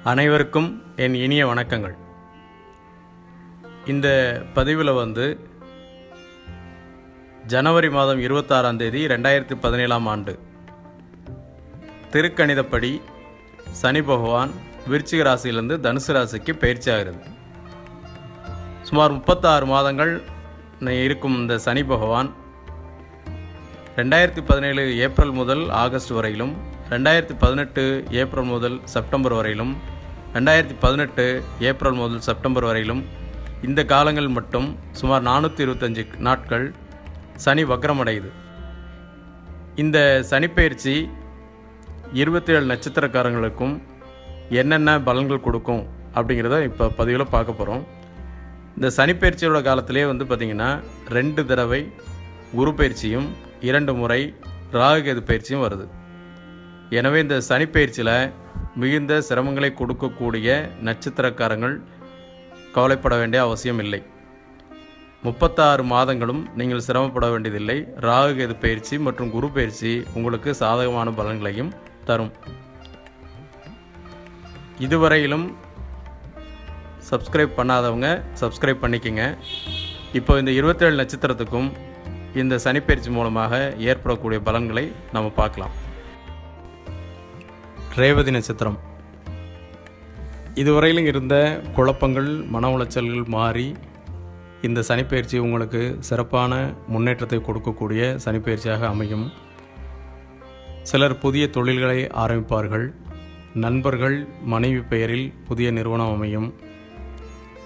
அனைவருக்கும் என் இனிய வணக்கங்கள். இந்த பதிவில் ஜனவரி மாதம் 26ஆம் தேதி 2017ஆம் ஆண்டு திருக்கணிதப்படி சனி பகவான் விருச்சிக ராசியிலிருந்து தனுசு ராசிக்கு பயிற்சி ஆகிறது. சுமார் 36 மாதங்கள் இருக்கும் இந்த சனி பகவான் 2017 ஏப்ரல் முதல் ஆகஸ்ட் வரையிலும், 2018 ஏப்ரல் முதல் செப்டம்பர் வரையிலும், 2018 ஏப்ரல் முதல் செப்டம்பர் வரையிலும் இந்த காலங்கள் மட்டும் சுமார் 425 நாட்கள் சனி வக்ரமடையுது. இந்த சனிப்பெயர்ச்சி 27 நட்சத்திரக்காரங்களுக்கும் என்னென்ன பலன்கள் கொடுக்கும் அப்படிங்கிறத இப்போ பதிவில் பார்க்க போகிறோம். இந்த சனிப்பெயர்ச்சியோட காலத்திலே பார்த்திங்கன்னா 2 தடவை குரு பயிற்சியும் 2 முறை ராகுகேது பயிற்சியும் வருது. எனவே இந்த சனிப்பெயர்ச்சியில் மிகுந்த சிரமங்களை கொடுக்கக்கூடிய நட்சத்திரக்காரங்கள் கவலைப்பட வேண்டிய அவசியம் இல்லை. 36 மாதங்களும் நீங்கள் சிரமப்பட வேண்டியதில்லை. ராகுகேது பயிற்சி மற்றும் குரு பயிற்சி உங்களுக்கு சாதகமான பலன்களையும் தரும். இதுவரையிலும் சப்ஸ்கிரைப் பண்ணாதவங்க சப்ஸ்கிரைப் பண்ணிக்கங்க. இப்போ இந்த 27 நட்சத்திரத்துக்கும் இந்த சனிப்பெயர்ச்சி மூலமாக ஏற்படக்கூடிய பலன்களை நம்ம பார்க்கலாம். ரேவதி நட்சத்திரம். இதுவரையிலும் இருந்த குழப்பங்கள், மன உளைச்சல்கள் மாறி இந்த சனிப்பெயர்ச்சி உங்களுக்கு சிறப்பான முன்னேற்றத்தை கொடுக்கக்கூடிய சனிப்பெயர்ச்சியாக அமையும். சிலர் புதிய தொழில்களை ஆரம்பிப்பார்கள். நண்பர்கள் மனைவி பெயரில் புதிய நிறுவனம் அமையும்.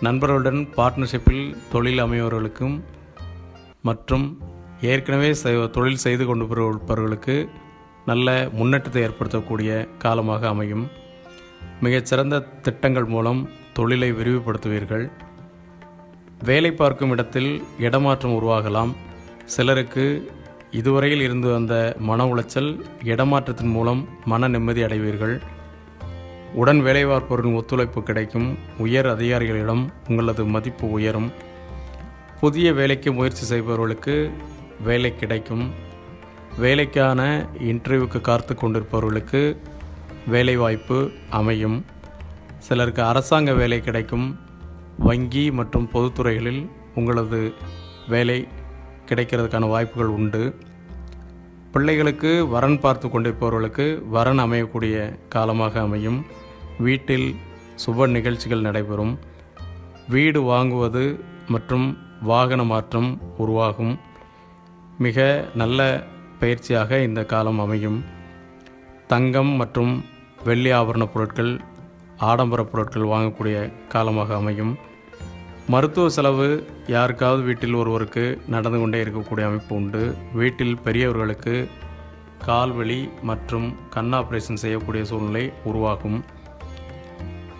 நண்பர்களுடன் பார்ட்னர்ஷிப்பில் தொழில் அமைவர்களுக்கும் மற்றும் ஏற்கனவே தொழில் செய்து கொண்டு வருபவர்களுக்கு நல்ல முன்னேற்றத்தை ஏற்படுத்தக்கூடிய காலமாக அமையும். மிகச்சிறந்த திட்டங்கள் மூலம் தொழிலை விரிவுபடுத்துவீர்கள். வேலை பார்க்கும் இடத்தில் இடமாற்றம் உருவாகலாம். சிலருக்கு இதுவரையில் இருந்து வந்த மன உளைச்சல் இடமாற்றத்தின் மூலம் மன நிம்மதி அடைவீர்கள். உடன் வேலைவார்ப்பவரின் ஒத்துழைப்பு கிடைக்கும். உயர் அதிகாரிகளிடம் உங்களது மதிப்பு உயரும். புதிய வேலைக்கு முயற்சி செய்பவர்களுக்கு வேலை கிடைக்கும். வேலைக்கான இன்டர்வியூக்கு காத்து கொண்டிருப்பவர்களுக்கு வேலை வாய்ப்பு அமையும். சிலருக்கு அரசாங்க வேலை கிடைக்கும். வங்கி மற்றும் பொதுத்துறைகளில் உங்களது வேலை கிடைக்கிறதுக்கான வாய்ப்புகள் உண்டு. பிள்ளைகளுக்கு வரன் பார்த்து கொண்டிருப்பவர்களுக்கு வரன் அமையக்கூடிய காலமாக அமையும். வீட்டில் சுப நிகழ்ச்சிகள் நடைபெறும். வீடு வாங்குவது மற்றும் வாகன மாற்றம் உருவாகும். மிக நல்ல பயிற்சியாக இந்த காலம் அமையும். தங்கம் மற்றும் வெள்ளி ஆபரண பொருட்கள், ஆடம்பர பொருட்கள் வாங்கக்கூடிய காலமாக அமையும். மருத்துவ செலவு யாருக்காவது வீட்டில் ஒருவருக்கு நடந்து கொண்டே இருக்கக்கூடிய அமைப்பு உண்டு. வீட்டில் பெரியவர்களுக்கு கால்வலி மற்றும் கண் ஆபரேஷன் செய்யக்கூடிய சூழ்நிலை உருவாகும்.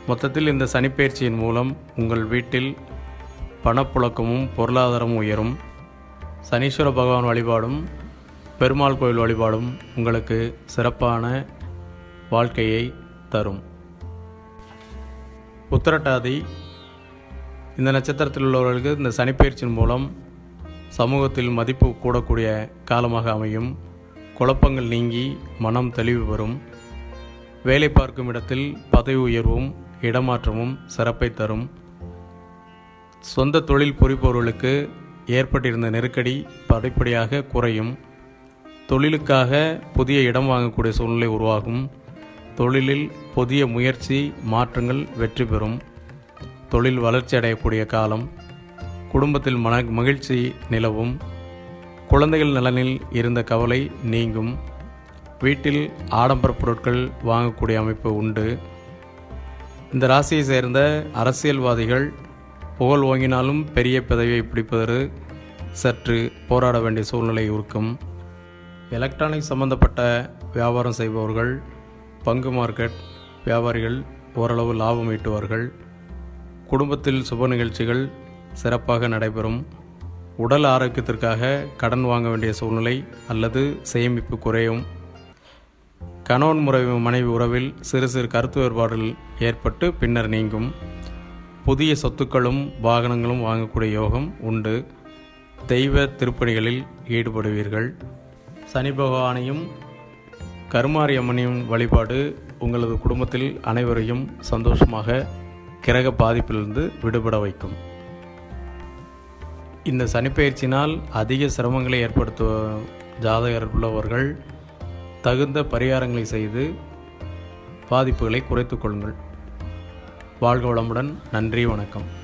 மொத்தத்தில் இந்த சனிப்பெயர்ச்சியின் மூலம் உங்கள் வீட்டில் பணப்புழக்கமும் பொருளாதாரமும் உயரும். சனீஸ்வர பகவான் வழிபாடும் பெருமாள் கோயில் வழிபாடும் உங்களுக்கு சிறப்பான வாழ்க்கையை தரும். உத்திரட்டாதி. இந்த நட்சத்திரத்தில் உள்ளவர்களுக்கு இந்த சனிப்பெயர்ச்சியின் மூலம் சமூகத்தில் மதிப்பு கூடக்கூடிய காலமாக அமையும். குழப்பங்கள் நீங்கி மனம் தெளிவு வரும். வேலை பார்க்கும் இடத்தில் பதவி உயர்வும் இடமாற்றமும் சிறப்பை தரும். சொந்த தொழில் புரிபவர்களுக்கு ஏற்பட்டிருந்த நெருக்கடி படிப்படியாக குறையும். தொழிலுக்காக புதிய இடம் வாங்கக்கூடிய சூழ்நிலை உருவாகும். தொழிலில் புதிய முயற்சி மாற்றங்கள் வெற்றி பெறும். தொழில் வளர்ச்சி அடையக்கூடிய காலம். குடும்பத்தில் மகிழ்ச்சி நிலவும். குழந்தைகள் நலனில் இருந்த கவலை நீங்கும். வீட்டில் ஆடம்பர பொருட்கள் வாங்கக்கூடிய அமைப்பு உண்டு. இந்த ராசியை சேர்ந்த அரசியல்வாதிகள் புகழ் ஓங்கினாலும் பெரிய பதவியை பிடிப்பதற்கு சற்று போராட வேண்டிய சூழ்நிலை இருக்கும். எலக்ட்ரானிக் சம்பந்தப்பட்ட வியாபாரம் செய்பவர்கள், பங்கு மார்க்கெட் வியாபாரிகள் ஓரளவு லாபம் ஈட்டுவார்கள். குடும்பத்தில் சுப நிகழ்ச்சிகள் சிறப்பாக நடைபெறும். உடல் ஆரோக்கியத்திற்காக கடன் வாங்க வேண்டிய சூழ்நிலை அல்லது சேமிப்பு குறையும். கணவன் மனைவி உறவில் சிறு சிறு கருத்து வேறுபாடுகள் ஏற்பட்டு பின்னர் நீங்கும். புதிய சொத்துக்களும் வாகனங்களும் வாங்கக்கூடிய யோகம் உண்டு. தெய்வ திருப்பணிகளில் ஈடுபடுவீர்கள். சனி பகவானையும் கருமாரி அம்மனையும் வழிபாடு உங்களது குடும்பத்தில் அனைவரையும் சந்தோஷமாக கிரக பாதிப்பிலிருந்து விடுபட வைக்கும். இந்த சனிப்பெயர்ச்சினால் அதிக சிரமங்களை ஏற்படுத்தும் ஜாதகர் உள்ளவர்கள் தகுந்த பரிகாரங்களை செய்து பாதிப்புகளை குறைத்துக் கொள்ளுங்கள். வாழ்க வளமுடன். நன்றி, வணக்கம்.